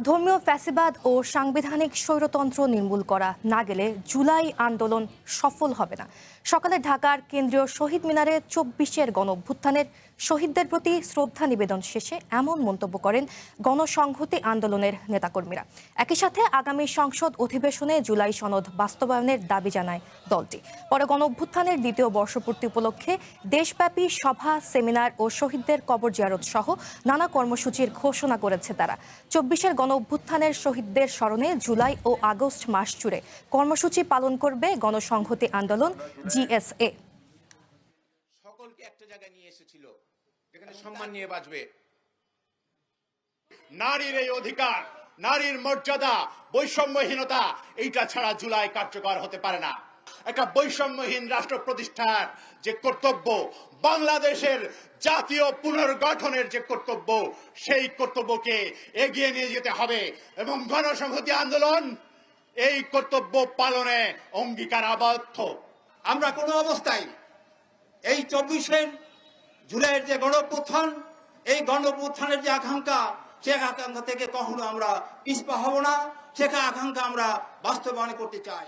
ধর্মীয় ফ্যাসিবাদ ও সাংবিধানিক স্বৈরতন্ত্র নির্মূল করা না গেলে জুলাই আন্দোলন সফল হবে না। সকালে ঢাকার কেন্দ্রীয় শহীদ মিনারে ২৪-এর গণঅভ্যুত্থানের শহীদদের প্রতি শ্রদ্ধা নিবেদন শেষে এমন মন্তব্য করেন গণসংহতি আন্দোলনের নেতাকর্মীরা। একই সাথে আগামী সংসদ অধিবেশনে জুলাই সনদ বাস্তবায়নের দাবি জানায় দলটি। পরে গণঅভ্যুত্থানের দ্বিতীয় বর্ষপূর্তি উপলক্ষে দেশব্যাপী সভা, সেমিনার ও শহীদদের কবর জিয়ারত সহ নানা কর্মসূচির ঘোষণা করেছে তারা। ২৪-এর গণঅভ্যুত্থানের শহীদদের স্মরণে জুলাই ও আগস্ট মাস জুড়ে কর্মসূচি পালন করবে গণসংহতি আন্দোলন জিএসএ। সকলকে একটা জায়গায় নিয়ে এসেছিল যেখানে সম্মান নিয়ে বাঁচবে। নারীর এই অধিকার, নারীর মর্যাদা, বৈষম্যহীনতা এইটা ছাড়া জুলাই কার্যকর হতে পারে না। একটা বৈষম্যহীন রাষ্ট্র প্রতিষ্ঠার যে কর্তব্য, বাংলাদেশের জাতীয় পুনর্গঠনের যে কর্তব্য, সেই কর্তব্যকে এগিয়ে নিয়ে যেতে হবে এবং গণসংহতি আন্দোলন এই কর্তব্য পালনে অঙ্গীকারাবদ্ধ। আমরা কোনো অবস্থায় এই ২৪শে জুলাইয়ের যে গণঅভ্যুত্থান, এই গণঅভ্যুত্থানের যে আকাঙ্ক্ষা, সে আকাঙ্ক্ষা থেকে কখনো আমরা পিছপা হব না। সে আকাঙ্ক্ষা আমরা বাস্তবায়ন করতে চাই।